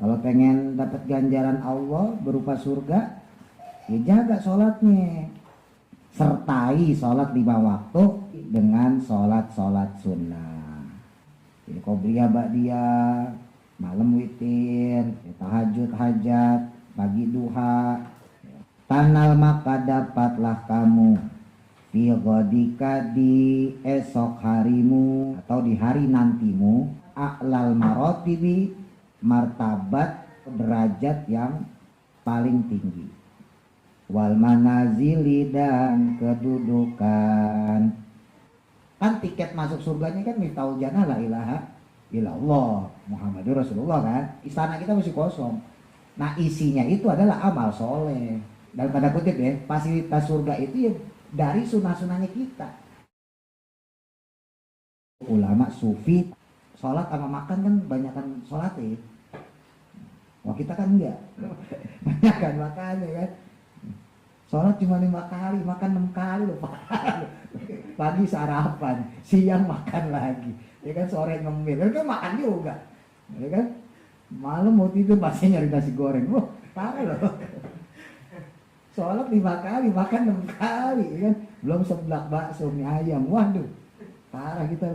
Kalau pengen dapat ganjaran Allah berupa surga, ya jaga sholatnya. Sertai sholat 5 waktu dengan sholat sunnah. Jadi qobliyah ba'diyah, malam witir, tahajud hajat, pagi duha. Tanal maka dapatlah kamu fi ghadika di esok harimu atau di hari nantimu a'lal marotibi, martabat derajat yang paling tinggi, wal manazili dan kedudukan. Kan tiket masuk surganya kan miftahul jannah la ilaha illallah Muhammadur Rasulullah kan. Istana kita masih kosong. Nah isinya itu adalah amal soleh. Dalam tanda kutip ya, fasilitas surga itu ya dari sunnah-sunnahnya kita. Ulama sufi sholat sama makan kan banyakkan sholat ya. Wah kita kan enggak, banyakkan makannya kan. Sholat cuma 5 kali, makan 6 kali loh Pak. Pagi sarapan, siang makan lagi, ya kan, sore ngemil, kan makan juga, ya kan. Malam mau tidur masih nyari nasi goreng, wah parah loh. Sholat 5 kali, makan 6 kali, ya kan. Belum seblak bakso, mie ayam, waduh, parah kita.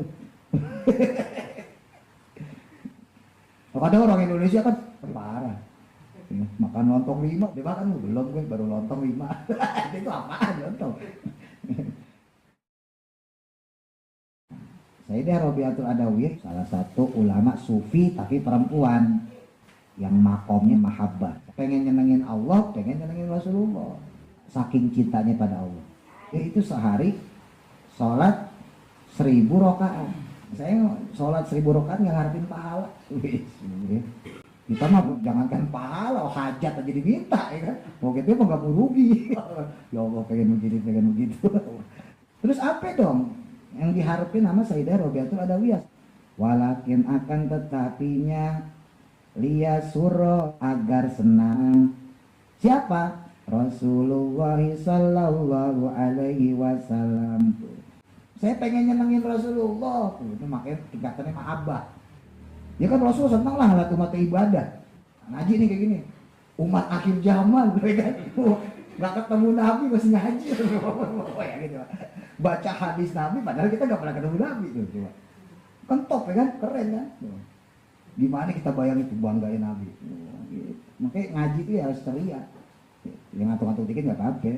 Kadang orang Indonesia kan parah. Makan lontong 5, dia makan belum gue baru lontong 5. Itu apaan lontong? Sayyidah Robiatul Adawiyah salah satu ulama sufi tapi perempuan yang makomnya mahabbah. Pengen nyenengin Allah, pengen nyenengin Rasulullah. Saking cintanya pada Allah. Ya itu sehari sholat 1000 rakaat. Saya sholat 1000 rakaat nggak ngarepin pahala. Kita mah jangankan pahala, hajat aja diminta ya kan. Mau gitu mah nggak mau rugi. Ya Allah pengen begitu. Terus apa dong yang diharapin sama Sayyidah Robiatul Adawiyah? Walakin akan tetapinya liya suro agar senang. Siapa? Rasulullah sallallahu alaihi wasallam. Saya pengen nyenengin Rasulullah. Itu makanya tingkatannya mahabbah. Ya kan Rasul senang lah alat umat ibadah. Ngaji nih kayak gini. Umat akhir zaman, kan? Gak ketemu Nabi masih ngaji. Oh ya gitu. Baca hadis Nabi padahal kita gak pernah ketemu Nabi tuh. Coba. Kan top ya kan? Keren kan? Gimana kita bayangin itu banggain Nabi. Gitu. Makanya ngaji itu ya harus ceria. Yang ngantuk-ngantuk dikit gak apa-apa.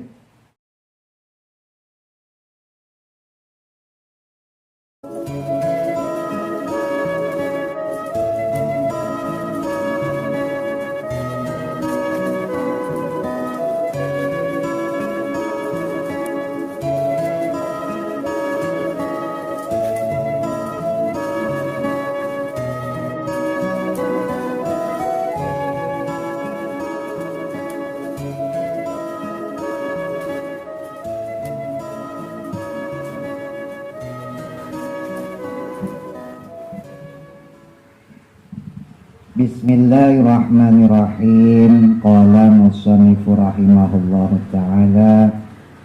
Bismillahirrahmanirrahim. Qala musannifu rahimahullahu ta'ala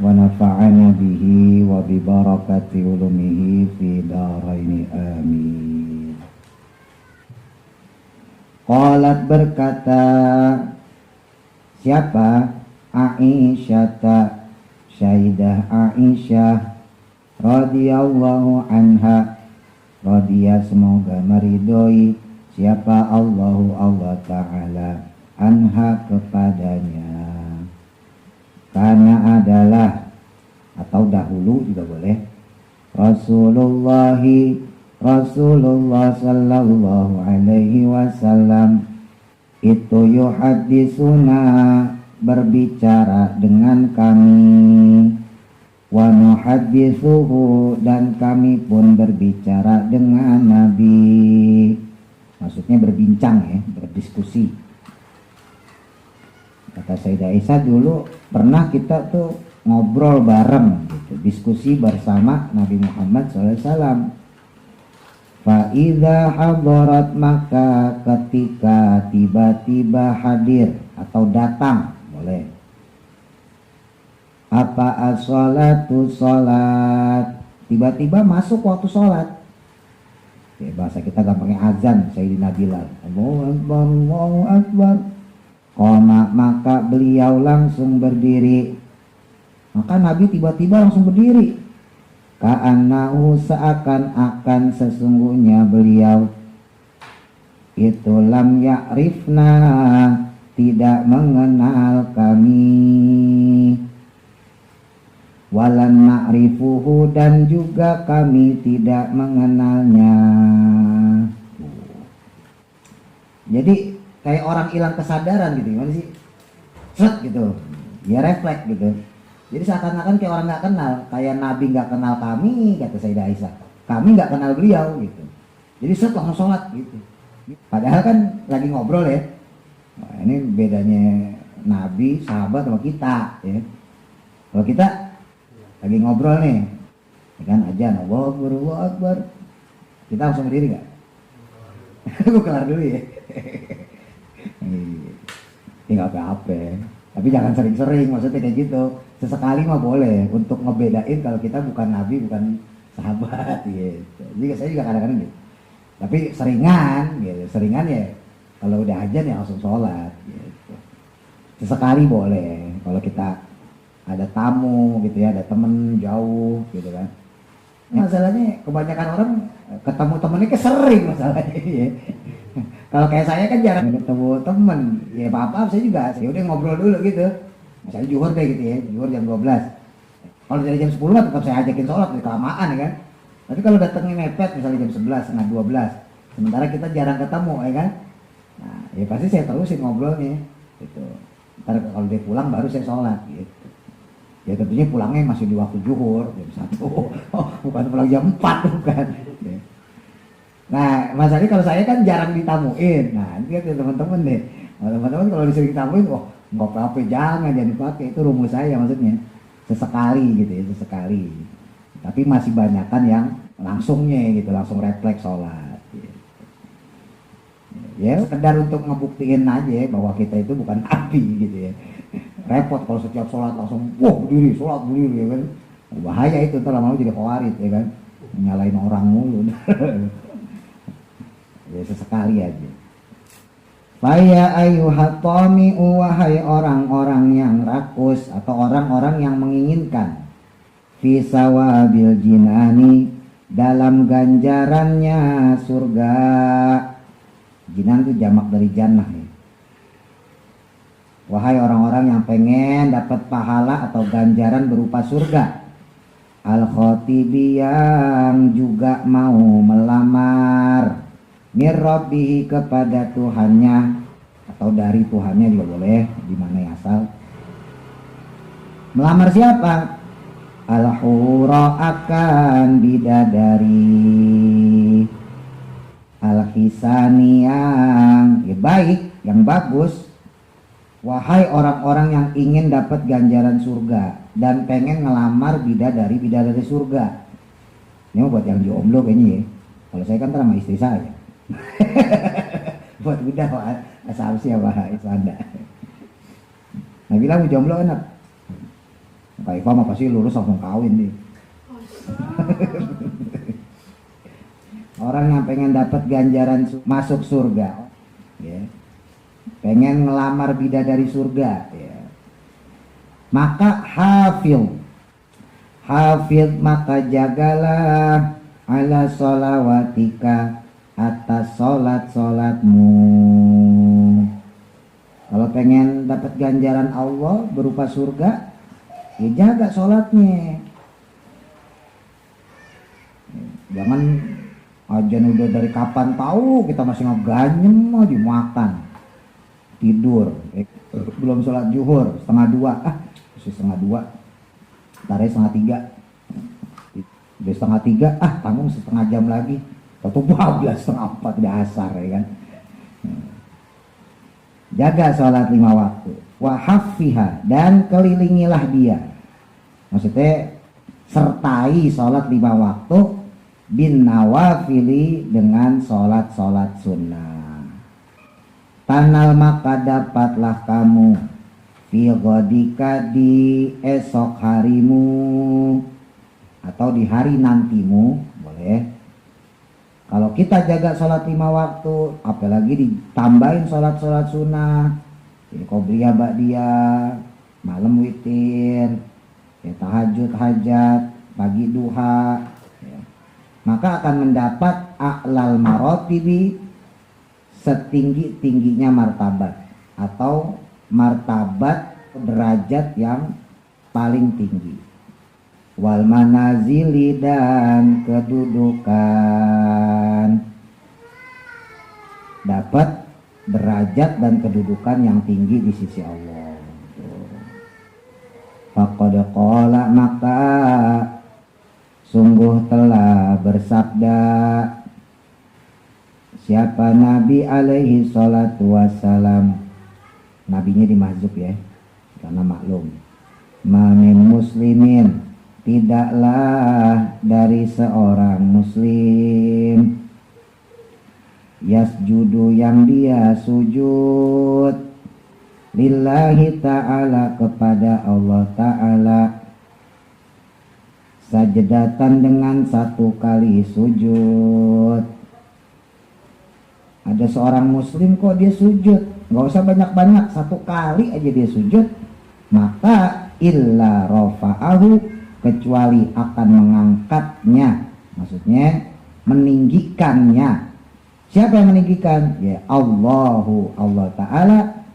wa nafa'ana bihi wa bi barakati ulumihi fi daraini amin. Qalat berkata siapa? Aisyata, Sayyidah Aisyah radhiyallahu anha, radhiya semoga meridhoi siapa Allah Ta'ala anha kepadanya. Karena adalah atau dahulu juga boleh Rasulullah sallallahu alaihi wasallam itu yuhaddisuna berbicara dengan kami, wa nuhadditsuhu dan kami pun berbicara dengan Nabi. Maksudnya berbincang ya, berdiskusi. Kata Sayyidah Aisyah dulu pernah kita tuh ngobrol bareng gitu, diskusi bersama Nabi Muhammad SAW. Fa'idha hadarat maka ketika tiba-tiba hadir atau datang boleh. Apa as-salatu sholat, tiba-tiba masuk waktu sholat. Ya, bahasa kita gampangnya azan Sayyidina Bilal. Allahu Akbar, Allahu Akbar. Qoma, maka beliau langsung berdiri. Maka Nabi tiba-tiba langsung berdiri. Ka'annahu, seakan-akan sesungguhnya beliau itu lam ya'rifna, tidak mengenal kami. Walan na'rifuhu, dan juga kami tidak mengenalnya. Jadi kayak orang hilang kesadaran gitu, gimana sih? Set gitu, dia refleks gitu. Jadi seakan-akan kayak orang nggak kenal, kayak Nabi nggak kenal kami, kata Sayyidah Aisyah. Kami nggak kenal beliau gitu. Jadi set langsung sholat gitu. Padahal kan lagi ngobrol ya. Nah, ini bedanya Nabi, sahabat sama kita ya. Kalau kita lagi ngobrol nih, ya kan ajan, Allahu Akbar, Allahu Akbar. Kita langsung berdiri nggak? Gue kelar dulu ya. Tinggal PHP. Tapi jangan sering-sering, maksudnya kayak gitu. Sesekali mah boleh untuk ngebedain kalau kita bukan Nabi, bukan sahabat gitu. Jadi saya juga kadang-kadang gitu. Tapi seringan gitu, seringan ya kalau udah ajan ya langsung sholat gitu. Sesekali boleh kalau kita ada tamu gitu ya, ada temen jauh gitu kan. Masalahnya kebanyakan orang ketemu temennya sering masalahnya ya. Kalau kayak saya kan jarang ketemu temen, ya apa-apa saya juga, ya udah ngobrol dulu gitu. Misalnya zuhur deh gitu ya, zuhur jam 12. Kalau dari jam 10 tetap saya ajakin sholat, kelamaan ya kan. Tapi kalau datangnya mepet misalnya jam 11, setengah 12, sementara kita jarang ketemu ya kan. Nah, ya pasti saya terusin ngobrolnya gitu. Ntar kalau dia pulang baru saya sholat gitu. Ya tentunya pulangnya masih di waktu zuhur, jam 1. Oh, bukan pulang jam 4, bukan. Nah, masalahnya kalau saya kan jarang ditamuin. Nah, ini kan teman-teman deh. Teman-teman kalau disering ditamuin, wah, nggak apa-apa, jangan dipakai. Itu rumus saya maksudnya. Sesekali gitu ya, sesekali. Tapi masih banyakkan yang langsungnya gitu, langsung refleks sholat. Gitu. Ya, sekedar untuk ngebuktiin aja bahwa kita itu bukan nabi gitu ya. Repot kalau setiap sholat langsung, wah berdiri, sholat berdiri ya kan. Bahaya itu, ntar lama-lama jadi khawarij ya kan. Nyalain orang mulu. Ya sesekali aja. Faya ayyuhat tami'u, wahai orang-orang yang rakus atau orang-orang yang menginginkan, fi sawabil jinani, dalam ganjarannya surga. Jinan itu jamak dari jannah ya. Wahai orang-orang yang pengen dapat pahala atau ganjaran berupa surga. Al-khotibi, yang juga mau melamar mirrabbihi, kepada Tuhannya, atau dari Tuhannya juga boleh, di mana yang asal. Melamar siapa? Al-hura, akan bidadari, al-hisani, yang ya baik, yang bagus. Wahai orang-orang yang ingin dapat ganjaran surga dan pengen ngelamar bidadari surga. Ini buat yang jomblo kayaknya ya. Kalau saya kan sama istri saya. Buat udah asumsi apa itu Anda. Nah, bilang jomblo enak. Pak Iva mah pasti lulus langsung kawin nih. Orang yang pengen dapat ganjaran masuk surga, ya. Pengen ngelamar bidadari surga, ya. Maka hafil, maka jagalah ala sholawatika, atas sholat-sholatmu. Kalau pengen dapat ganjaran Allah berupa surga, ya jaga sholatnya. Jangan ajan udah dari kapan tahu, kita masih ngeganyem mau dimakan, tidur, belum sholat zuhur, setengah 2, masih setengah 2, ntar setengah 3, udah setengah 3, tanggung setengah jam lagi. Atau 12, setengah 4 dasar ya kan. Jaga sholat 5 waktu. Wa haffiha, dan kelilingilah dia. Maksudnya sertai sholat 5 waktu bin nawafili, dengan sholat-sholat sunnah. Tanal, maka dapatlah kamu fi ghodika, di esok harimu atau di hari nantimu, boleh. Kalau kita jaga sholat 5 waktu, apalagi ditambahin sholat-sholat sunnah, ya qobliyah ba'diyah, malam witir, ya tahajud hajat, pagi duha, ya, maka akan mendapat a'lal marotibi, setinggi-tingginya martabat atau martabat derajat yang paling tinggi. Wal manazili, dan kedudukan, dapat derajat dan kedudukan yang tinggi di sisi Allah. Faqad qala, maka sungguh telah bersabda siapa Nabi alaihi salatu wassalam. Nabinya dimazhub ya, karena maklum. Mamin muslimin, tidaklah dari seorang muslim, yasjudu, yang dia sujud, lillahi ta'ala, kepada Allah ta'ala, sajdatan, dengan satu kali sujud. Ada seorang muslim kok dia sujud, gak usah banyak-banyak, satu kali aja dia sujud, maka illa rafa'ahu, kecuali akan mengangkatnya, maksudnya meninggikannya. Siapa yang meninggikan? Ya Allahu, Allah Ta'ala,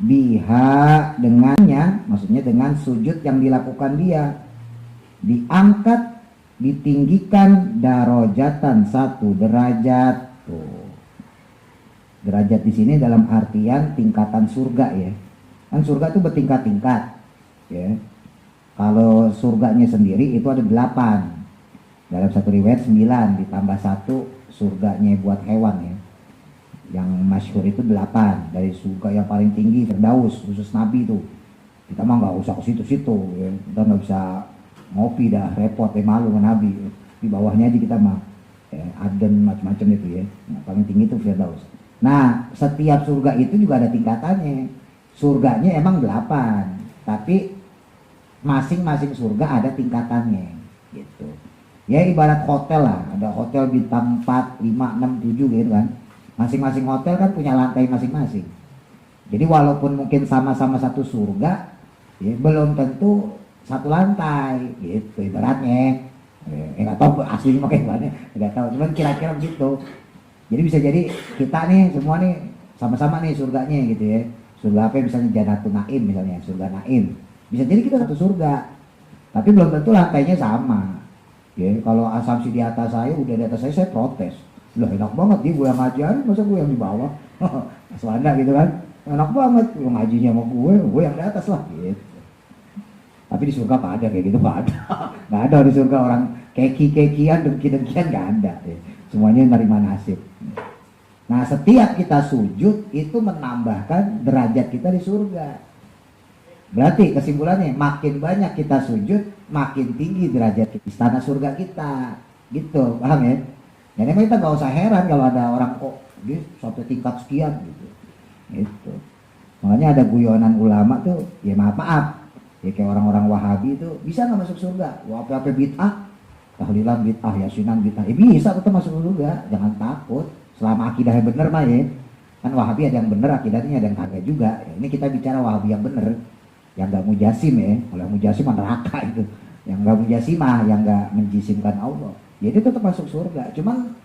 biha, dengannya, maksudnya dengan sujud yang dilakukan dia, diangkat, ditinggikan, darajatan, satu derajat. Tuh. Derajat di sini dalam artian tingkatan surga ya. Kan surga itu bertingkat-tingkat ya. Kalau surganya sendiri itu ada 8. Dalam satu riwayat 9 ditambah 1 surganya buat hewan ya. Yang masyhur itu 8. Dari surga yang paling tinggi Firdaus, khusus Nabi itu. Kita mah nggak usah ke situ-situ ya. Kita nggak bisa ngopi dah, repot malu sama Nabi. Di bawahnya aja kita mah ya, Aden macam-macam itu ya. Nah, paling tinggi itu Firdaus. Nah, setiap surga itu juga ada tingkatannya. Surganya emang 8, tapi masing-masing surga ada tingkatannya gitu. Ya ibarat hotel lah, ada hotel bintang 4, 5, 6, 7 gitu kan. Masing-masing hotel kan punya lantai masing-masing. Jadi walaupun mungkin sama-sama satu surga, ya belum tentu satu lantai gitu ibaratnya. Nggak tahu aslinya kayak gimana, nggak tahu. Cuman kira-kira begitu. Jadi bisa jadi kita nih semua nih sama-sama nih surganya gitu ya. Surga apa misalnya Janatun Naim misalnya, surga Naim. Bisa jadi kita satu surga. Tapi belum tentu lantainya sama. Ya, kalau asumsi di atas saya, udah di atas saya protes. Loh enak banget dia gue yang ngajarin, masa gue yang di bawah. Aswanda gitu kan. Enak banget gue ngajinya sama gue yang di atas lah gitu. Tapi di surga gak ada kayak gitu, gak ada. Gak ada di surga orang keki-kekian, dengki-dengkian gak ada. Ya. Semuanya nerima nasib. Nah setiap kita sujud itu menambahkan derajat kita di surga. Berarti kesimpulannya makin banyak kita sujud, makin tinggi derajat istana surga kita. Gitu, paham ya? Jadi kita gak usah heran kalau ada orang kok dia sampai tingkat sekian gitu. Gitu. Makanya ada guyonan ulama tuh, ya maaf. Ya kayak orang-orang Wahabi itu bisa nggak masuk surga? Apa-apa bid'ah, tahlilan bid'ah, yasinan bid'ah. Bisa tetap masuk surga, jangan takut. Selama akidahnya bener mah ya. Kan Wahabi ada yang bener, akidahnya ada yang kagak juga. Ya, ini kita bicara Wahabi yang bener, yang nggak mujasim ya. Kalau yang mujasim mah neraka itu. Yang nggak mujasimah, yang nggak menjisimkan Allah. Jadi tetap masuk surga. Cuman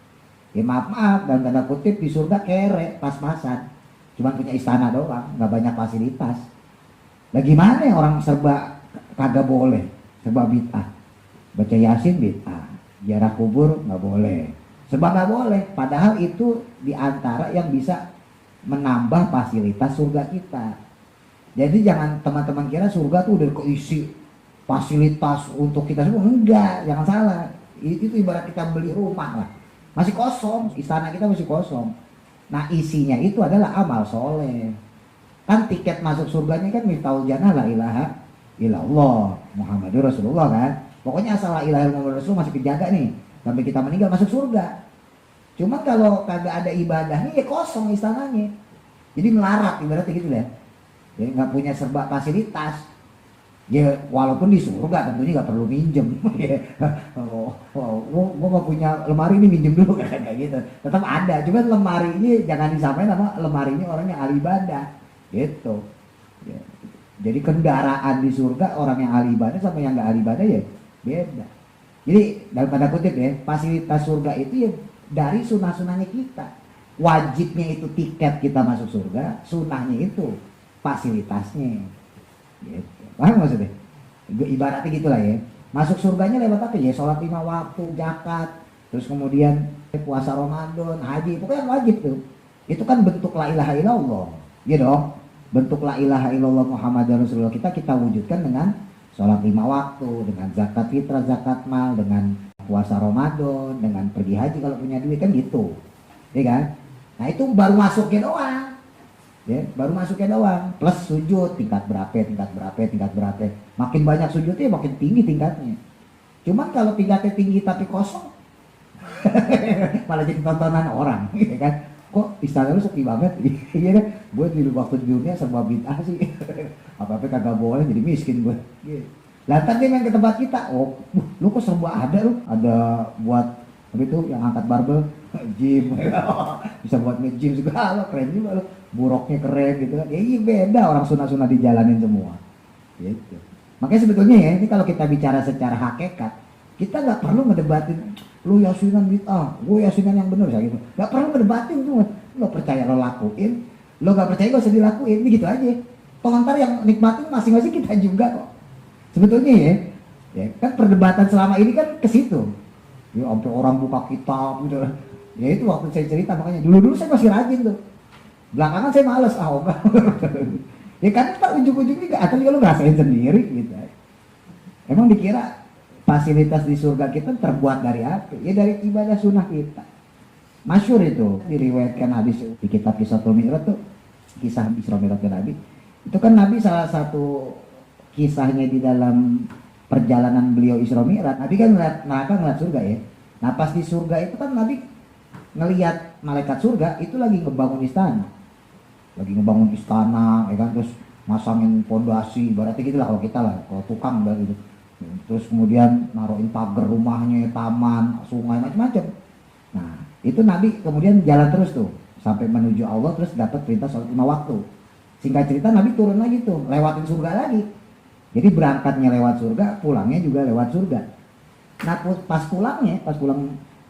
ya maaf dan tanda kutip di surga kere, pas-pasan. Cuman punya istana doang, nggak banyak fasilitas. Lah gimana ya orang serba kagak boleh, serba bid'ah. Baca Yasin bid'ah, ziarah kubur nggak boleh. Serba nggak boleh, padahal itu diantara yang bisa menambah fasilitas surga kita. Jadi jangan teman-teman kira surga tuh udah keisi fasilitas untuk kita semua. Enggak, jangan salah. Itu ibarat kita beli rumah lah. Masih kosong, istana kita masih kosong. Nah isinya itu adalah amal soleh. Kan tiket masuk surganya kan miftahul jannah la ilaha illallah Muhammadur Rasulullah kan. Pokoknya asal la ilaha illallah Rasul masih kejaga nih sampai kita meninggal masuk surga. Cuma kalau kagak ada ibadahnya ya kosong istananya. Jadi melarat ibaratnya gitu ya. Jadi nggak punya serba fasilitas. Ya walaupun di surga tentunya nggak perlu minjem. Gua nggak punya lemari ini, minjem dulu kayak gitu. Tetap ada, cuman lemari ini jangan disamain sama lemari ini orang yang ahli ibadah, gitu. Ya. Jadi kendaraan di surga orang yang ahli ibadah sama yang nggak ahli ibadah ya beda. Jadi dalam tanda kutip ya, fasilitas surga itu ya dari sunah-sunahnya kita. Wajibnya itu tiket kita masuk surga, sunahnya itu fasilitasnya. Gitu. Paham maksudnya? Ibaratnya gitulah ya. Masuk surganya lewat apa ya? Sholat 5 waktu, zakat, terus kemudian puasa Ramadan, haji, pokoknya wajib tuh. Itu kan bentuk la ilaha illallah. Gitu dong. Bentuk la ilaha illallah Muhammadar Rasulullah kita wujudkan dengan sholat 5 waktu, dengan zakat fitrah, zakat mal, dengan puasa Ramadan, dengan pergi haji kalau punya duit, kan gitu. Ya kan? Nah, itu baru masuknya doang. Ya, baru masuknya doang, plus sujud tingkat berapa, makin banyak sujudnya makin tinggi tingkatnya. Cuman kalau tingkatnya tinggi tapi kosong malah jadi tontonan orang, ya kan? Kok istana lu sepi banget? Iya kan? Gue di waktu di dunia serba bid'ah sih. Apa-apa kagak boleh, jadi miskin gue. Lantas dia main ke tempat kita, oh lu kok serba ada, lu ada buat apa itu yang angkat barbel, gym, bisa buat nge-gym segala, keren juga lu. Buruknya keren gitu kan. Ya iya, beda, orang sunah-sunah dijalanin semua. Gitu. Makanya sebetulnya ya, ini kalau kita bicara secara hakikat, kita nggak perlu ngedebatin lu yasinan bid'ah, gue yasinan yang benar gitu. Nggak perlu ngedebatin tuh. Lo percaya lo lakuin, lo nggak percaya gak usah dilakuin, ini gitu aja. Toh ntar yang nikmatin masing-masing kita juga kok. Sebetulnya ya kan perdebatan selama ini kan ke situ. Ya sampai orang buka kitab gitu. Ya itu waktu saya cerita, makanya dulu saya masih rajin tuh. Belakangan saya males, ya kan tak ujung-ujungnya gak, atau juga lo ngerasain sendiri gitu. Emang dikira fasilitas di surga kita terbuat dari apa? Ya dari ibadah sunnah kita. Masyhur itu, diriwayatkan hadis di kitab Kisahul Mi'raj tuh, kisah Isra Mi'raj Nabi. Itu kan Nabi salah satu kisahnya di dalam perjalanan beliau Isra Mi'raj, Nabi kan ngeliat surga ya. Nah pas di surga itu kan Nabi ngelihat malaikat surga itu lagi ngebangun istana. Ya kan, terus masangin pondasi, berarti gitulah kalau kita lah, kalau tukang gitu. Terus kemudian naruhin pagar rumahnya, taman, sungai, macam-macam. Nah, itu Nabi kemudian jalan terus tuh sampai menuju Allah, terus dapat perintah sholat 5 waktu. Singkat cerita Nabi turun lagi tuh, lewatin surga lagi. Jadi berangkatnya lewat surga, pulangnya juga lewat surga. Nah, pas pulang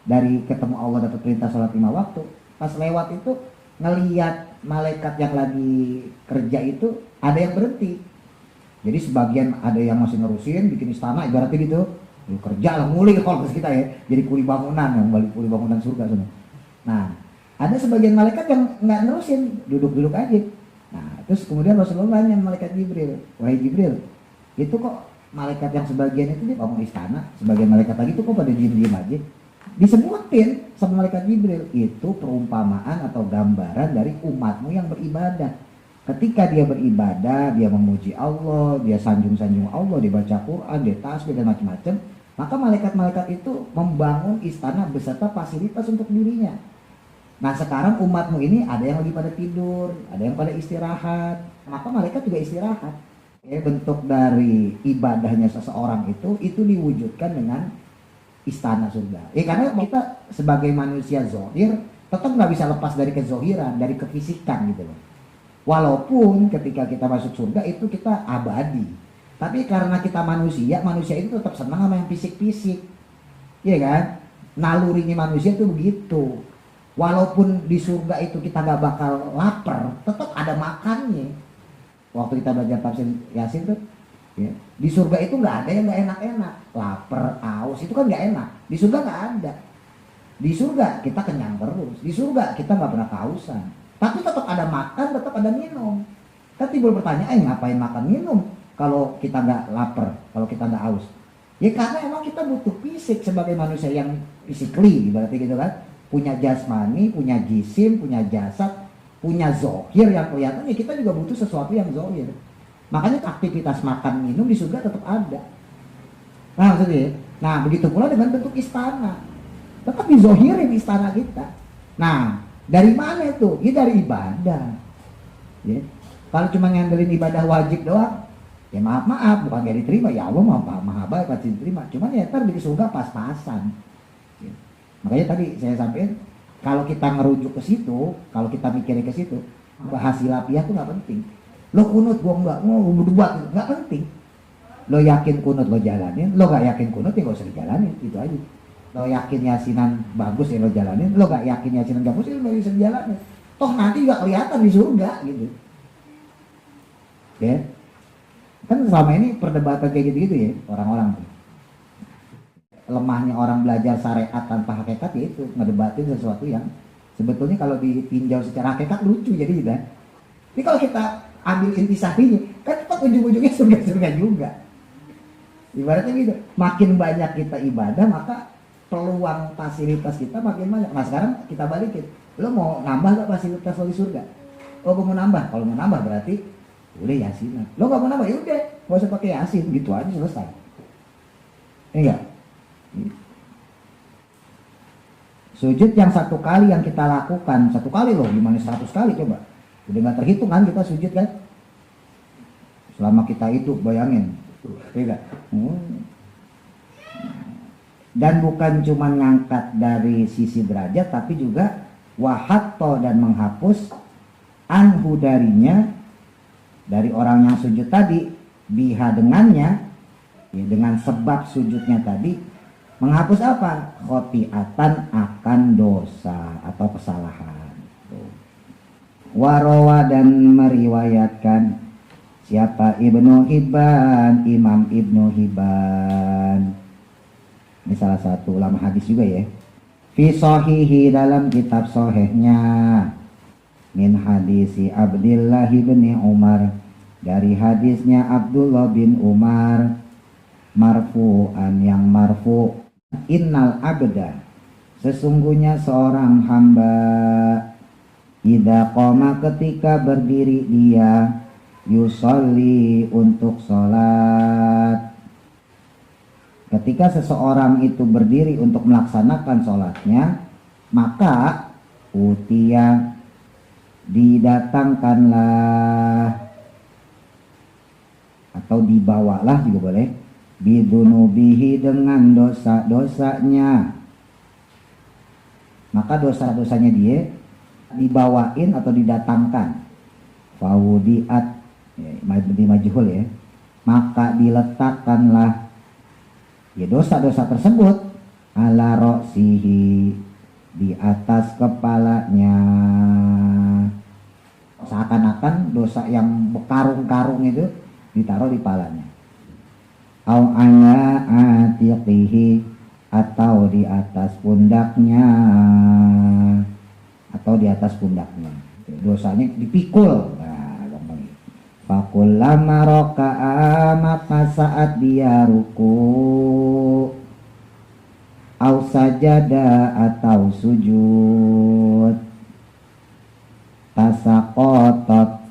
dari ketemu Allah dapat perintah sholat 5 waktu, pas lewat itu ngelihat malaikat yang lagi kerja itu ada yang berhenti. Jadi sebagian ada yang masih nerusin bikin istana, ibaratnya gitu. Kerja lah, nguli kalau kita ya, jadi kuli bangunan, yang balik kuli bangunan surga semua. Nah, ada sebagian malaikat yang nggak nerusin, duduk-duduk aja. Nah, terus kemudian Rasulullah nanya malaikat Jibril, wahai Jibril, itu kok malaikat yang sebagian itu dia bangun istana, sebagian malaikat lagi itu kok pada diem-diem aja. Disebutin sama malaikat Jibril, itu perumpamaan atau gambaran dari umatmu yang beribadah. Ketika dia beribadah, dia memuji Allah, dia sanjung-sanjung Allah, dia baca Quran, dia tasbih dan macam-macam, maka malaikat-malaikat itu membangun istana beserta fasilitas untuk dirinya. Nah sekarang umatmu ini ada yang lagi pada tidur, ada yang pada istirahat, maka malaikat juga istirahat. Bentuk dari ibadahnya seseorang itu diwujudkan dengan istana surga. Karena kita sebagai manusia zohir tetap nggak bisa lepas dari kezohiran, dari kefisikan gitu loh. Walaupun ketika kita masuk surga itu kita abadi, tapi karena kita manusia itu tetap senang sama yang fisik-fisik, iya kan? Nalurinya manusia itu begitu. Walaupun di surga itu kita nggak bakal lapar, tetap ada makannya. Waktu kita belajar tafsir Yasin tuh, ya, di surga itu nggak ada yang nggak enak-enak, lapar, aus itu kan nggak enak. Di surga nggak ada. Di surga kita kenyang terus. Di surga kita nggak pernah kehausan. Tapi tetap ada makan, tetap ada minum. Kan timbul pertanyaan, ngapain makan minum kalau kita nggak lapar, kalau kita nggak haus? Ya karena emang kita butuh fisik sebagai manusia yang physically, berarti gitu kan, punya jasmani, punya jisim, punya jasad, punya zohir yang kelihatan. Ya kita juga butuh sesuatu yang zohir. Makanya aktivitas makan minum di surga tetap ada. Nah maksudnya, nah begitu pula dengan bentuk istana, tetap dizohirin istana kita. Nah dari mana itu? Ya dari ibadah. Ya. Kalau cuma ngandelin ibadah wajib doang, Ya maaf bukan gak diterima, ya Allah maha baik pasti diterima, cuman ya ntar di surga pas-pasan. Ya. Makanya tadi saya sampaikan, kalau kita ngerujuk ke situ, kalau kita mikirnya ke situ, bahas hilafiah tuh nggak penting. Lo kunut gua mau berdebat gitu, nggak penting. Lo yakin kunut lo jalanin, lo gak yakin kunut ya gak usah dijalanin, itu aja. Lo yakin yasinan bagus ya lo jalanin, lo gak yakin yasinan bagus ya lo bisa dijalanin. Toh nanti juga kelihatan di surga gitu. Ya. Kan selama ini perdebatan kayak gitu-gitu ya orang-orang tuh. Lemahnya orang belajar syariat tanpa hakikat ya itu ngedebatin sesuatu yang sebetulnya kalau ditinjau secara hakikat lucu jadi gitu. Tapi kalau kita ambil intisarinya kan tetap ujung-ujungnya surga-surga juga. Ibaratnya gitu, makin banyak kita ibadah maka peluang fasilitas kita makin banyak. Nah sekarang kita balikin, lo mau nambah gak fasilitas lo di surga? Oh gue mau nambah, kalau mau nambah berarti udah yasinan. Lo gak mau nambah ya udah, gak usah pakai yasin, gitu aja selesai. Enggak. Sujud yang satu kali yang kita lakukan, satu kali loh, gimana 100 kali coba. Udah gak terhitung kan kita sujud kan? Selama kita hidup bayangin. Enggak. Dan bukan cuma ngangkat dari sisi derajat, tapi juga wahatto dan menghapus anhu darinya, dari orang yang sujud tadi, biha dengannya, ya, dengan sebab sujudnya tadi, menghapus apa? Khotiatan akan dosa atau kesalahan. Warawa dan meriwayatkan siapa Ibnu Hibban, Imam Ibnu Hibban. Ini salah satu ulama hadis juga ya. Fi sahihi dalam kitab sahihnya. Min hadisi Abdullah bin Umar, dari hadisnya Abdullah bin Umar, marfu'an yang marfu', innal abda, sesungguhnya seorang hamba, idza qama ketika berdiri dia, yusolli untuk sholat. Ketika seseorang itu berdiri untuk melaksanakan sholatnya, maka utia, didatangkanlah atau dibawalah juga boleh, bidunubihi dengan dosa-dosanya. Maka dosa-dosanya dia dibawain atau didatangkan. Fawudiat, ya, di majhul ya, maka diletakkanlah ya dosa-dosa tersebut ala roksihi, di atas kepalanya. Seakan-akan dosa yang berkarung-karung itu ditaruh di kepalanya. Au ala atiqihi, atau di atas pundaknya, atau di atas pundaknya. Dosanya dipikul. Nah, gampang. Fakullama raka'a, maka saat dia ruku, au sajada atau sujud, tasaqatat,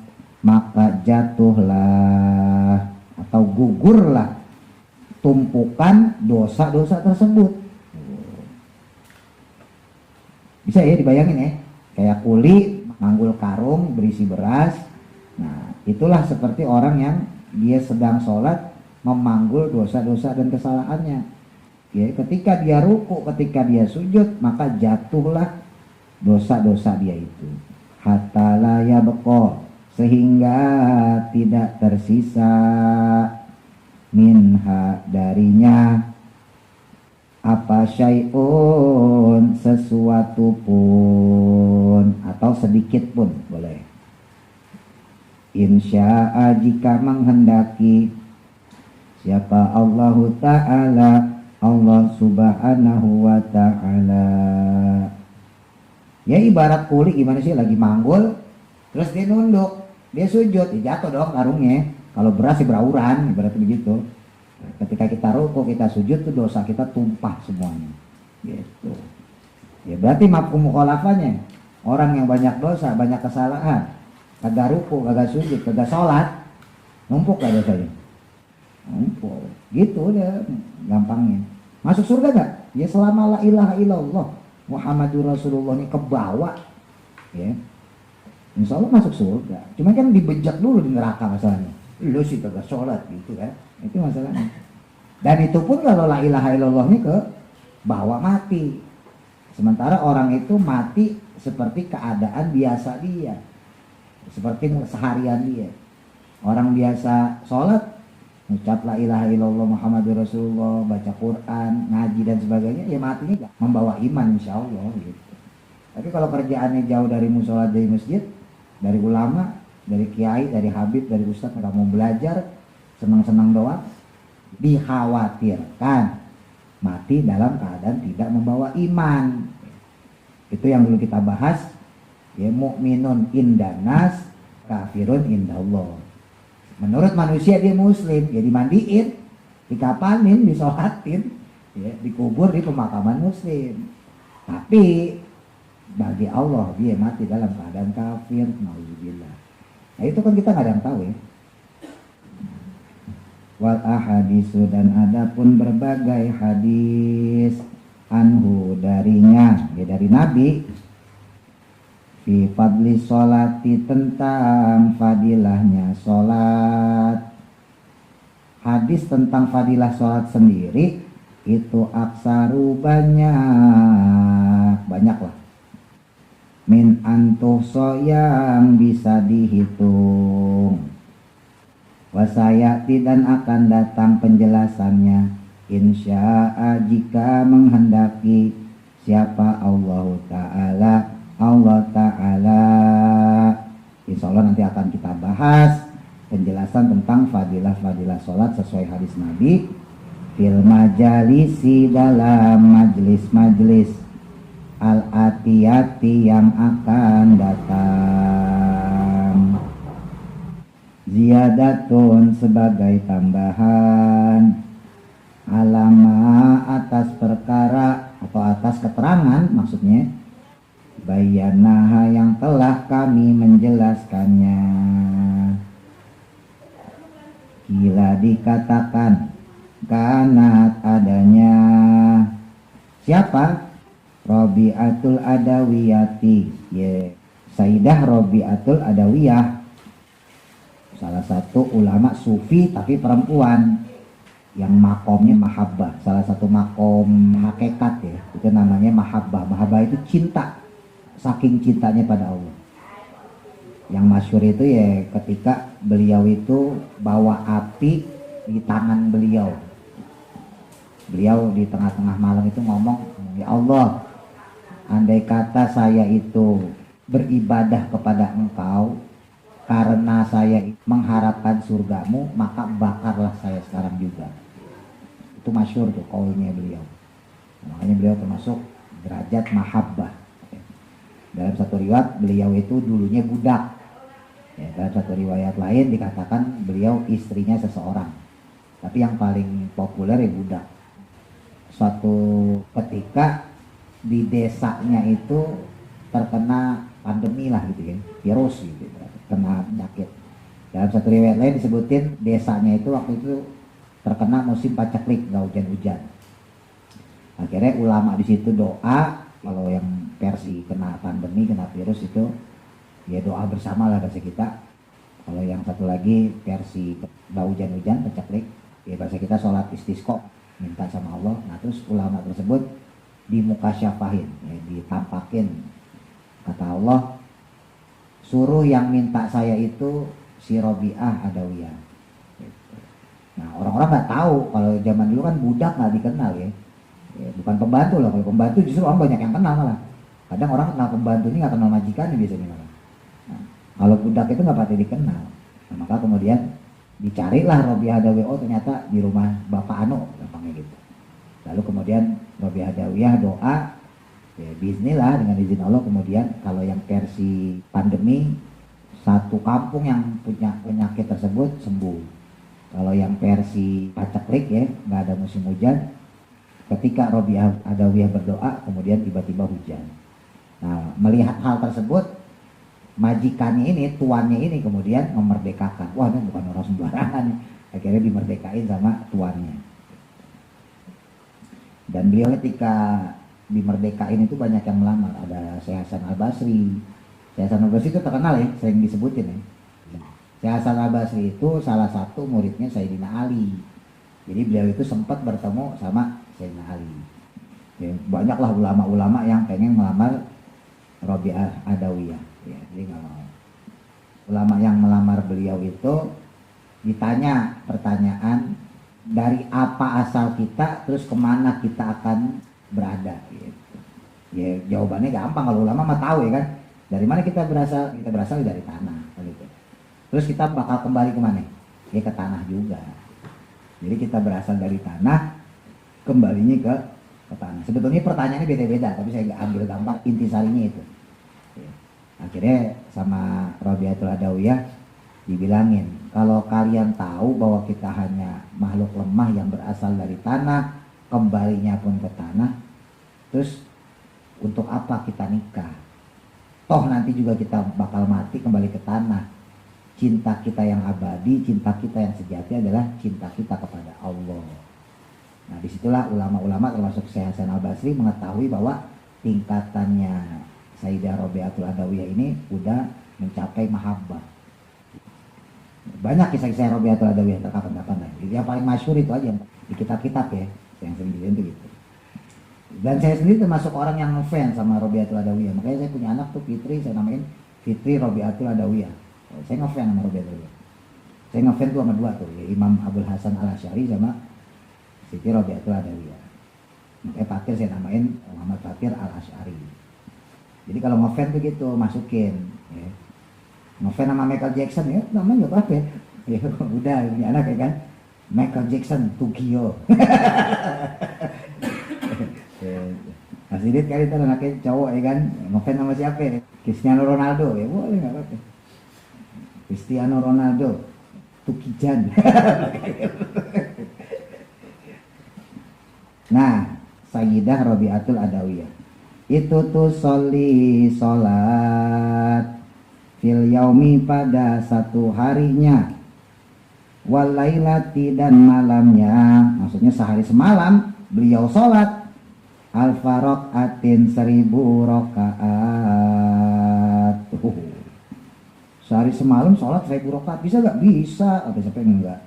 maka jatuhlah atau gugurlah tumpukan dosa-dosa tersebut. Bisa ya dibayangin ya, kayak kuli manggul karung berisi beras. Nah itulah seperti orang yang dia sedang sholat memanggul dosa-dosa dan kesalahannya. Ya, ketika dia ruku, ketika dia sujud, maka jatuhlah dosa-dosa dia itu. Hatta la yabqa, sehingga tidak tersisa minha darinya apa syai'un, sesuatu pun atau sedikit pun boleh. Insya'a, jika menghendaki siapa Allah Ta'ala, Allah Subhanahu wa Ta'ala. Ya ibarat kuli gimana sih, lagi manggul terus dia nunduk, dia sujud, ya jatuh dong karungnya. Kalau beras sih berauran, ibarat begitu. Ketika kita ruku, kita sujud tuh dosa kita tumpah semuanya. Gitu. Ya berarti mafhum mukhalafahnya, orang yang banyak dosa, banyak kesalahan, kagak ruku, kagak sujud, kagak sholat, numpuk gak dosanya? Numpuk. Gitu udah gampangnya. Masuk surga gak? Ya selama la ilaha illallah Muhammadur Rasulullah ini kebawa, ya insya Allah masuk surga. Cuma kan dibejak dulu di neraka masalahnya. lu sih kagak sholat gitu kan, itu masalahnya. Dan itu pun kalau la ilaha illallahnya ke bawa mati. Sementara orang itu mati seperti keadaan biasa dia, seperti seharian dia. Orang biasa sholat, ucap la ilaha illallah Muhammadur Rasulullah, baca Quran, ngaji dan sebagainya, ya matinya gak membawa iman insya Allah gitu. Tapi kalau kerjaannya jauh dari musola, dari masjid, dari ulama, dari kiai, dari habib, dari ustadz, nggak mau belajar, senang-senang doang, dikhawatirkan mati dalam keadaan tidak membawa iman. Itu yang dulu kita bahas, ya, mukminun indanas, kafirun indallah. Menurut manusia dia muslim, ya dimandiin, dikapanin, disolatin, ya, dikubur di pemakaman muslim. Tapi bagi Allah dia mati dalam keadaan kafir, nauzubillah. Nah itu kan kita nggak ada yang tahu ya. Wal ahadisu, dan adapun berbagai hadis anhu darinya, ya dari Nabi, fi fadli sholati, tentang fadilahnya sholat. Hadis tentang fadilah sholat sendiri itu aksaru banyak lah, min antuhso yang bisa dihitung. Wasayati, dan akan datang penjelasannya, insya'a, jika menghendaki siapa Allah Ta'ala. Insya Allah nanti akan kita bahas penjelasan tentang fadilah-fadilah sholat sesuai hadis Nabi fil majalisi, dalam majlis-majlis al-atiyati yang akan datang. Ziyadatun, sebagai tambahan, alama, atas perkara atau atas keterangan maksudnya, bayanaha, yang telah kami menjelaskannya. Gila dikatakan, kanat, adanya siapa? Robi'atul Adawiyati, ya, Sayyidah Robi'atul Adawiyah, salah satu ulama sufi tapi perempuan yang makomnya mahabbah, salah satu makom hakikat ya, itu namanya mahabbah. Mahabbah itu cinta, saking cintanya pada Allah. Yang masyhur itu ya ketika beliau itu bawa api di tangan beliau. Beliau di tengah-tengah malam itu ngomong, ya Allah, andai kata saya itu beribadah kepada Engkau karena saya mengharapkan surgamu, maka bakarlah saya sekarang juga. Itu masyhur tuh kaulnya beliau. Makanya beliau termasuk derajat mahabbah. Dalam satu riwayat beliau itu dulunya budak. Ya, dalam satu riwayat lain dikatakan beliau istrinya seseorang. Tapi yang paling populer ya budak. Suatu ketika di desanya itu terkena pandemi lah gitu kan, virus gitu, kena penyakit. Dalam satu riwayat lain disebutin desanya itu waktu itu terkena musim paceklik, nggak hujan-hujan. Akhirnya ulama di situ doa, kalau yang versi kena pandemi, kena virus itu ya doa bersama lah bahasa kita. Kalau yang satu lagi versi nggak hujan-hujan, paceklik, ya bahasa kita sholat istisqa, minta sama Allah. Nah terus ulama tersebut di muka syafahin, ya, ditampakin, kata Allah, suruh yang minta saya itu si Robi'ah Adawiyah. Nah orang-orang nggak tahu, kalau zaman dulu kan budak nggak dikenal ya. Ya, bukan pembantu loh, kalau pembantu justru orang banyak yang kenal malah. Kadang orang kenal pembantu ini nggak kenal majikannya biasanya malah. Nah, kalau budak itu nggak pasti dikenal. Nah, maka kemudian dicarilah Robi'ah Adawiyah, oh ternyata di rumah Bapak Anu, gampangnya gitu. Lalu kemudian Robi'ah Adawiyah doa, ya bismillah dengan izin Allah, kemudian kalau yang versi pandemi satu kampung yang punya penyakit tersebut sembuh. Kalau yang versi paceklik ya nggak ada musim hujan, ketika Robi'ah Adawiyah berdoa kemudian tiba-tiba hujan. Nah melihat hal tersebut, majikannya ini, tuannya ini kemudian memerdekakan. Wah ini bukan orang sembarangan, akhirnya dimerdekain sama tuannya. Dan beliau ketika dimerdekain itu banyak yang melamar. Ada Syekh Hasan Al Basri. Syekh Hasan Al Basri itu terkenal ya, sering disebutin ya. Syekh Hasan Al-Basri itu salah satu muridnya Sayyidina Ali. Jadi beliau itu sempat bertemu sama Sayyidina Ali. Ya, banyaklah ulama-ulama yang pengen melamar Rabi'ah Adawiyah. Ya, jadi nggak mau. Ulama yang melamar beliau itu ditanya pertanyaan, dari apa asal kita, terus kemana kita akan berada. Gitu. Ya jawabannya gampang, kalau ulama mah tahu ya kan. Dari mana kita berasal? Kita berasal dari tanah. Gitu. Terus kita bakal kembali kemana? Ya ke tanah juga. Jadi kita berasal dari tanah, kembalinya ke tanah. Sebetulnya pertanyaannya beda-beda, tapi saya ambil gampang intisarinya itu. Ya. Akhirnya sama Rabi'atul Adawiyah dibilangin, kalau kalian tahu bahwa kita hanya makhluk lemah yang berasal dari tanah, kembalinya pun ke tanah, terus untuk apa kita nikah? Toh nanti juga kita bakal mati, kembali ke tanah. Cinta kita yang abadi, cinta kita yang sejati adalah cinta kita kepada Allah. Nah disitulah ulama-ulama termasuk Syekh Hasan Al-Basri mengetahui bahwa tingkatannya Sayyidah Rabi'atul Adawiyah ini udah mencapai mahabbah. Banyak kisah-kisah Rabi'atul Adawiyah terkapan-kapan. Yang paling masyhur itu aja di kitab-kitab ya, yang sering itu gitu. Dan saya sendiri termasuk orang yang ngefans sama Rabi'atul Adawiyah. Makanya saya punya anak tuh Fitri, saya namain Fitri Rabi'atul Adawiyah. Saya ngefans sama Rabi'atul Adawiyah. Saya ngefans tuh sama dua tuh, ya, Imam Abdul Hasan Al-Asy'ari sama Siti Rabi'atul Adawiyah. Makanya Fatir saya namain Muhammad Fatir Al-Asy'ari. Jadi kalau ngefans tuh gitu, masukin ya. Ngefans sama Michael Jackson ya, namanya apa ya? Ya udah punya anak ya kan. Michael Jackson Tokyo. Masih lihat kali itu anaknya cowok ya kan, ngefans sama siapa ya? Cristiano Ronaldo ya boleh nggak apa-apa. Cristiano Ronaldo, Tukijan. Nah, Sayyidah Rabi'atul Adawiyah itu tuh sholat fil yaumi pada satu harinya, walailati dan malamnya, maksudnya sehari semalam beliau sholat alfa rokaatin 1000 rokaat. Sehari semalam sholat 1000 rokaat bisa gak? Bisa. Apa siapa yang enggak?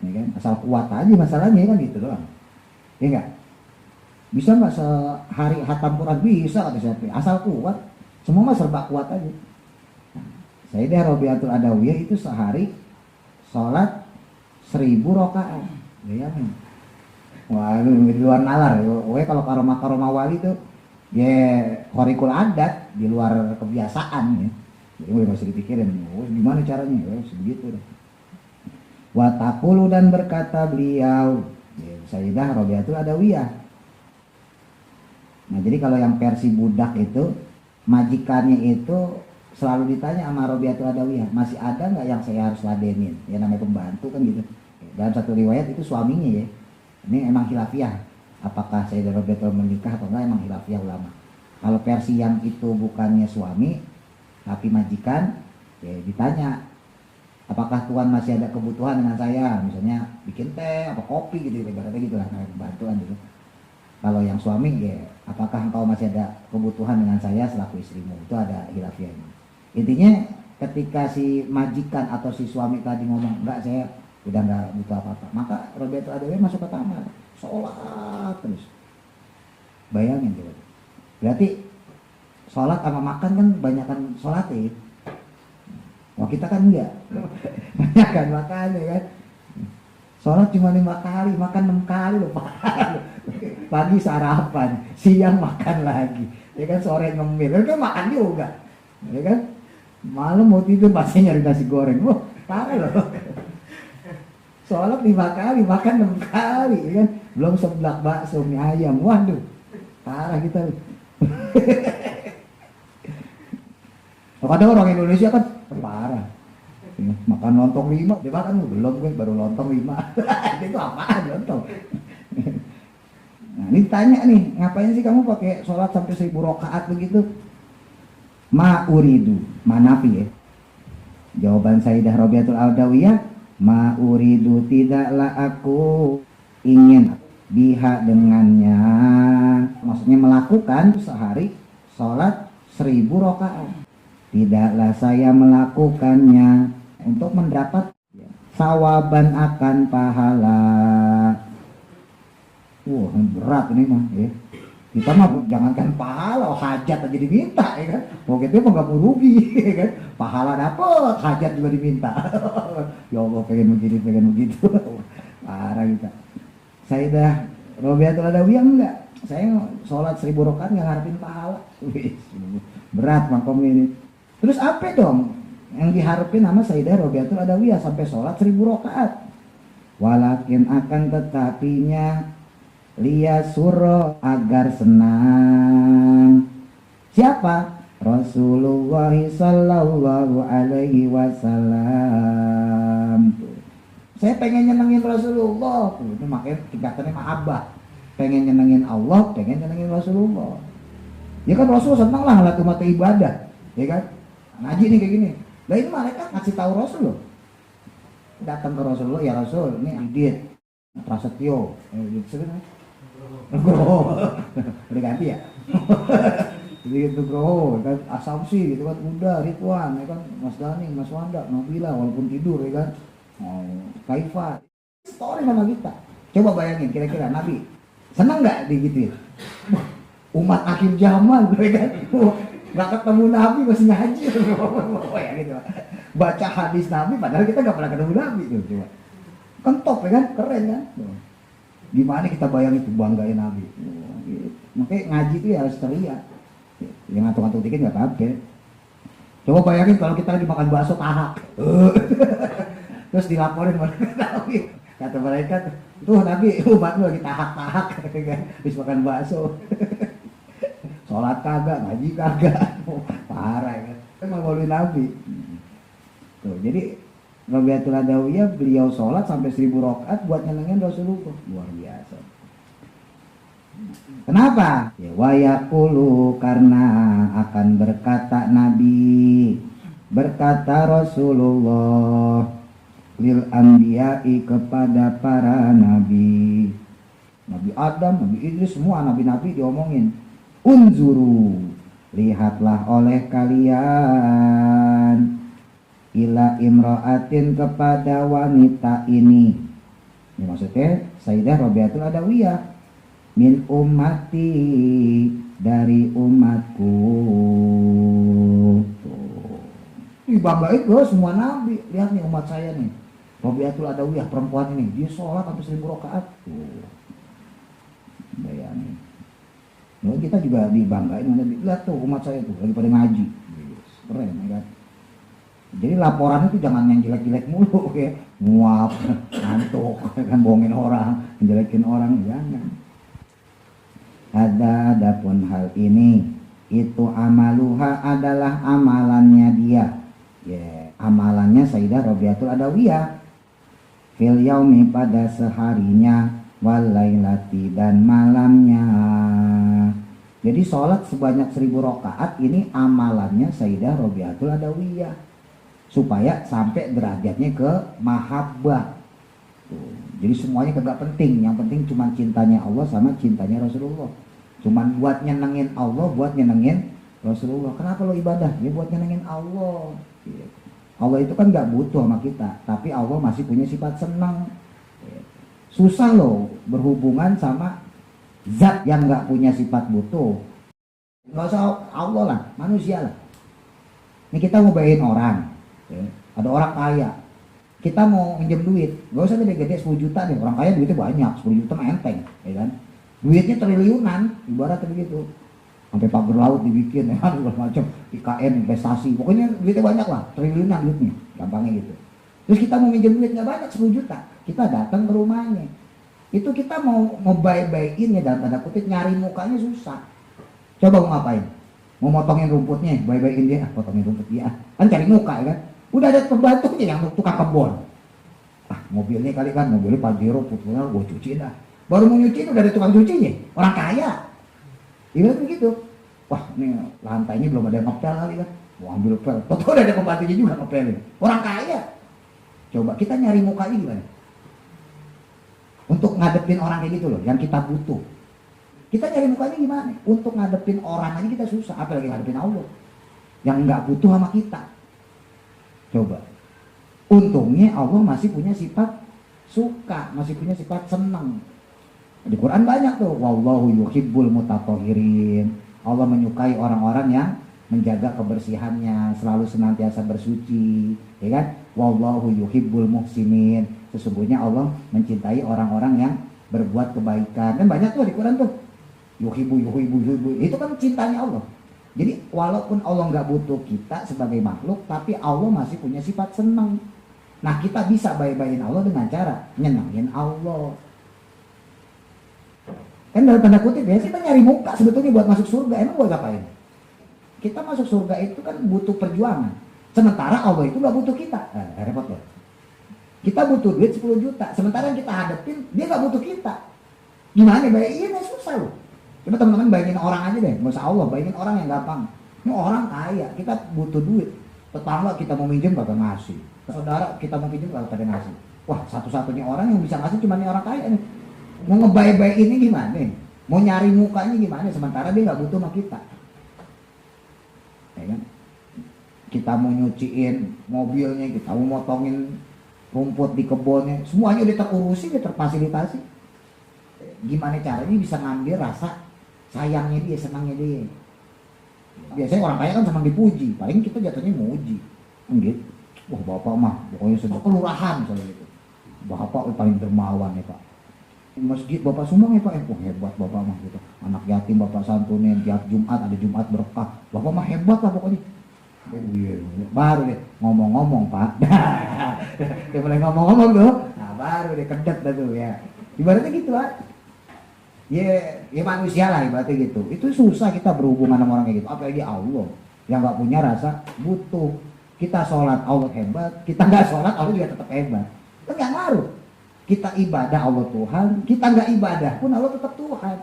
Ya kan? Asal kuat aja masalahnya kan gitu doang. Ya enggak? Bisa gak sehari hatam Quran? Bisa kata siapa? Asal kuat. Semua mah serba kuat aja. Sayyidah Rabi'atul Adawiyah itu sehari sholat 1000 rokaat. Bayangin. Wah, di luar nalar. Weh kalau karomah wali tuh ya korikul adat di luar kebiasaan ya. Jadi boleh masih dipikirin, gimana caranya? Sebegitu deh. Wa taqulu dan berkata beliau, ya, Sayyidah Rabi'atul Adawiyah. Nah, jadi kalau yang versi budak itu majikannya itu selalu ditanya sama Rabi'atul Adawiyah, masih ada nggak yang saya harus ladenin? Ya namanya pembantu kan gitu. Dalam satu riwayat itu suaminya ya. Ini emang khilafiyah. Apakah Sayyidah Rabi'atul menikah atau enggak, emang khilafiyah ulama. Kalau versi yang itu bukannya suami tapi majikan, ya ditanya, apakah Tuhan masih ada kebutuhan dengan saya? Misalnya bikin teh apa kopi gitu, ibaratnya gitu lah, kayak bantuan gitu. Kalau yang suami ya, apakah engkau masih ada kebutuhan dengan saya selaku istrimu? Itu ada khilafiyahnya. Intinya ketika si majikan atau si suami tadi ngomong enggak, saya udah nggak butuh apa-apa, maka Rabi'atul Adawiyah masuk ke kamar sholat terus. Bayangin tuh, berarti sholat sama makan kan banyakan sholat ya. Wah kita kan enggak, banyakan makan ya kan. Sholat cuma 5 kali, makan 6 kali loh Pak. Pagi sarapan, siang makan lagi, ya kan, sore ngemil, kan makan juga, ya kan. Malam mau tidur masih nyari nasi goreng, wah parah loh. Sholat 5 kali, makan 6 kali, ya kan? Belum seblak bakso, mie ayam, waduh, parah kita. Kadang orang Indonesia kan parah, ya, makan lontong 5, dia makan belum, gue baru lontong 5. Itu apaan lontong? Nah ini tanya nih, ngapain sih kamu pakai sholat sampai 1000 rakaat begitu? Ma uridu, manafi ya. Jawaban Sayyidah Rabi'atul Adawiyah, ma uridu, tidaklah aku ingin biha dengannya, maksudnya melakukan sehari sholat 1000 rakaat. Tidaklah saya melakukannya, untuk mendapat sawaban akan pahala. Wah, berat ini mah ya. Kita mah jangankan pahala, hajat aja diminta ya kan. Pokoknya mah nggak mau rugi ya kan. Pahala dapet, hajat juga diminta. Ya Allah, pengen begini, pengen begitu. Parah kita. Sayyidah Robiatul Adawiyah enggak. Saya sholat 1000 rakaat nggak ngarepin pahala. Berat makom ini. Terus apa dong yang diharapin sama Sayyidah Robiatul Adawiyah sampai sholat 1000 rakaat? Walakin akan tetapinya liyasuro agar senang. Siapa? Rasulullah sallallahu alaihi wasallam. Saya pengen nyenengin Rasulullah. Itu makanya tingkatannya mahabbah. Pengen nyenengin Allah, pengen nyenengin Rasulullah. Ya kan Rasul senang lah ngeliat umat ibadah, ya kan? Ngaji nih kayak gini. Lah ini mereka ngasih tahu Rasul loh. Datang ke Rasulullah, ya Rasul, ini Adit, Prasetyo, gitu sebenarnya. Nugroho, udah ganti ya. Jadi Nugroho, kan Asumsi, gitu kan, Uda, Ridwan, ya kan, Mas Dani, Mas Wanda, Nabila, walaupun tidur, ya kan, Kaifa, story sama kita. Coba bayangin, kira-kira Nabi senang nggak digituin? Umat akhir zaman, ya kan, nggak ketemu Nabi masih ngaji, ya gitu. Baca hadis Nabi, padahal kita nggak pernah ketemu Nabi, tuh, coba. Kan top, ya kan, keren kan. Gimana kita bayangin itu banggain Nabi. Gitu. Makanya ngaji itu ya harus teriak. Yang ngantuk-ngantuk dikit nggak apa-apa. Coba bayangin kalau kita lagi makan bakso tahak. Terus dilaporin oleh Nabi. Kata mereka, tuh Nabi umat lu lagi tahak-tahak. Habis makan bakso. Sholat kagak, ngaji kagak. Parah ya. Kan maulid Nabi. Tuh, jadi Robiatul Adawiyah beliau sholat sampai 1000 rakaat buat nyenengin Rasulullah. Luar biasa. Kenapa? Ya wayaqulu, karena akan berkata Nabi, berkata Rasulullah lil anbiya'i kepada para nabi. Nabi Adam, Nabi Idris, semua nabi-nabi diomongin. Unzuru, lihatlah oleh kalian ila imra'atin kepada wanita ini. Ini maksudnya Sayyidah Robiatul Adawiyah, min ummati, dari umatku. Ih, banggain loh semua nabi. Lihat nih umat saya nih, Robiatul Adawiyah, perempuan ini, dia sholat sampai 1000 rakaat. Bayangin. Nah, kita juga dibanggain. Lihat tuh umat saya tuh lagi pada ngaji. Keren ya kan. Jadi laporan itu jangan yang jelek-jelek mulu ya, nguap, ngantuk, kan bohongin orang, menjelekin orang, jangan. Adapun hal ini, itu amaluha adalah amalannya dia, ya, amalannya Sayyidah Robiatul Adawiyah, fil yaumi pada seharinya, walailati dan malamnya. Jadi sholat sebanyak 1000 rakaat ini amalannya Sayyidah Robiatul Adawiyah, supaya sampai derajatnya ke mahabbah. Jadi semuanya kagak penting, yang penting cuma cintanya Allah sama cintanya Rasulullah. Cuman buat nyenengin Allah, buat nyenengin Rasulullah. Kenapa lo ibadah? Ya buat nyenengin Allah. Allah itu kan gak butuh sama kita, tapi Allah masih punya sifat senang. Susah loh berhubungan sama zat yang gak punya sifat butuh. Gak usah Allah lah, manusia lah. Ini kita mau bayain orang. Ya, ada orang kaya, kita mau minjem duit, gak usah gede-gede 10 juta deh, orang kaya duitnya banyak, 10 juta mah enteng, ya kan? Duitnya triliunan, ibaratnya begitu, sampai pagar laut dibikin, ya kan, macam IKN, investasi, pokoknya duitnya banyak lah, triliunan duitnya, gampangnya gitu. Terus kita mau minjem duit nggak banyak 10 juta, kita datang ke rumahnya, itu kita mau baik-baikin ya dalam tanda kutip, nyari mukanya susah. Coba mau ngapain? Mau motongin rumputnya, baik-baikin dia, potongin rumput dia, kan cari muka ya kan? Udah ada pembantunya yang tukang kebon. Mobilnya kali kan, mobilnya Pajero, putihnya gue cuci dah. Baru mau nyuci udah ada tukang cucinya, orang kaya. Ibarat begitu. Wah, ini lantainya belum ada yang ngepel kali kan. Mau ambil pel, toh udah ada pembantunya juga ngepelin. Orang kaya. Coba kita nyari mukanya gimana? Untuk ngadepin orang kayak gitu loh, yang kita butuh. Kita nyari mukanya gimana? Untuk ngadepin orang aja kita susah, apalagi ngadepin Allah yang nggak butuh sama kita. Coba. Untungnya Allah masih punya sifat suka, masih punya sifat senang. Di Quran banyak tuh, wallahu yuhibbul mutatahhirin. Allah menyukai orang-orang yang menjaga kebersihannya, selalu senantiasa bersuci, ya kan? Wallahu yuhibbul muhsinin. Sesungguhnya Allah mencintai orang-orang yang berbuat kebaikan. Dan banyak tuh di Quran tuh. Yuhibbu. Itu kan cintanya Allah. Jadi walaupun Allah nggak butuh kita sebagai makhluk, tapi Allah masih punya sifat senang. Nah, kita bisa baik-baikin Allah dengan cara nyenangin Allah. Kan dalam tanda kutip ya, kita nyari muka sebetulnya buat masuk surga. Emang buat ngapain? Kita masuk surga itu kan butuh perjuangan. Sementara Allah itu nggak butuh kita. Repot loh. Kita butuh duit 10 juta. Sementara yang kita hadapin, dia nggak butuh kita. Gimana bayain? Susah loh. Coba teman-teman bayangin orang aja deh. Nggak usah Allah, bayangin orang yang gampang. Ini orang kaya, kita butuh duit. Tetangga kita mau minjem bakal ngasih. Saudara kita mau pinjam kalau pada ngasih. Wah, satu-satunya orang yang bisa ngasih cuma orang kaya nih. Mau ngebaik-baik ini gimana? Mau nyari mukanya gimana? Sementara dia nggak butuh sama kita. Ya kan? Kita mau nyuciin mobilnya, kita mau motongin rumput di kebunnya, semuanya udah terurusi, udah terfasilitasi. Gimana caranya bisa ngambil rasa sayangnya dia, senangnya dia? Biasanya orang kaya kan senang dipuji, paling kita jatuhnya muji, gitu. Wah, bapak mah pokoknya sedang kelurahan misalnya gitu. Bapak paling dermawan ya pak. Masjid bapak sumbang ya pak, hebat bapak mah gitu. Anak yatim bapak santunin, tiap Jumat ada Jumat berkah. Bapak mah hebat lah pokoknya. Baru deh ngomong-ngomong pak. Dia mulai ngomong-ngomong tuh. Nah baru deh kedet dah tuh ya. Ibaratnya gitu pak. Ya manusia lah ibaratnya gitu. Itu susah kita berhubungan sama orang kayak gitu. Apalagi Allah yang nggak punya rasa butuh. Kita sholat Allah hebat, kita nggak sholat Allah juga tetap hebat. Itu nggak ngaruh. Kita ibadah Allah Tuhan, kita nggak ibadah pun Allah tetap Tuhan.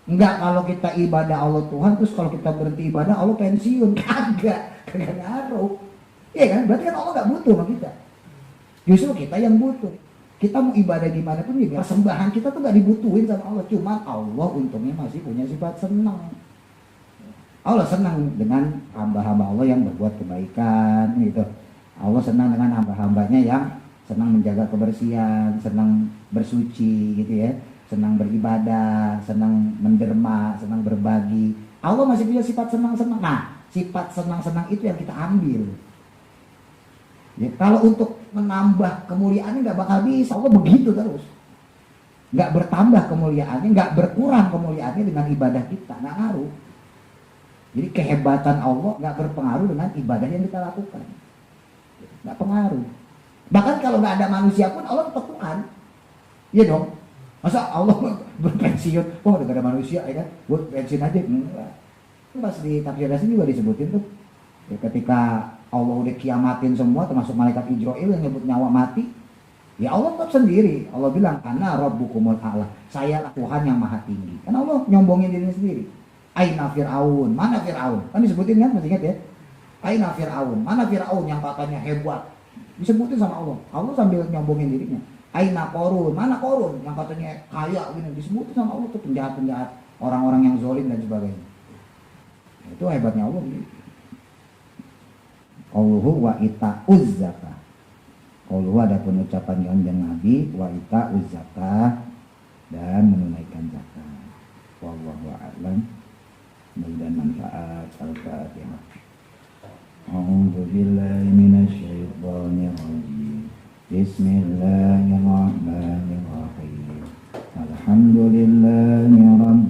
Nggak kalau kita ibadah Allah Tuhan, terus kalau kita berhenti ibadah Allah pensiun. Kagak ngaruh. Iya kan? Berarti kan Allah nggak butuh sama kita. Justru kita yang butuh. Kita mau ibadah di mana pun juga persembahan kita tuh nggak dibutuhin sama Allah. Cuma Allah untungnya masih punya sifat senang. Allah senang dengan hamba-hamba Allah yang berbuat kebaikan gitu. Allah senang dengan hamba-hambanya yang senang menjaga kebersihan, senang bersuci gitu ya, senang beribadah, senang menderma, senang berbagi. Allah masih punya sifat senang-senang. Nah, sifat senang-senang itu yang kita ambil. Ya, kalau untuk menambah kemuliaannya nggak bakal bisa. Allah begitu terus. Nggak bertambah kemuliaannya, nggak berkurang kemuliaannya dengan ibadah kita. Nggak ngaruh. Jadi kehebatan Allah nggak berpengaruh dengan ibadah yang kita lakukan, nggak pengaruh. Bahkan kalau nggak ada manusia pun Allah tetap Tuhan, iya dong. Masa Allah berpensiun, oh udah gak ada manusia ya kan, buat pensiun aja enggak. Pas di tafsir Yasin juga disebutin tuh, ya, ketika Allah udah kiamatin semua, termasuk malaikat Israil yang nyebut nyawa mati, ya Allah tetap sendiri. Allah bilang, Ana Rabbukumul A'la, saya lah Tuhan yang maha tinggi. Karena Allah nyombongin dirinya sendiri. Aina Fir'aun, mana Fir'aun? Kan disebutin kan, masih ingat ya? Aina Fir'aun, mana Fir'aun yang katanya hebat? Disebutin sama Allah. Allah sambil nyombongin dirinya. Aina Korun, mana Korun yang katanya kaya gini? Disebutin sama Allah tuh penjahat-penjahat, orang-orang yang zalim dan sebagainya. Itu hebatnya Allah. Qauluhu wa ita'uz zakah. Qauluhu ada penucapan yang Nabi wa ita'uz zakah dan menunaikan zakat. Wallahu a'lam. Mudah manfaat. Al-Fatihah. A'udzu billahi minasy syaithanir rajim. Bismillahirrahmanirrahim. Alhamdulillahi rabbil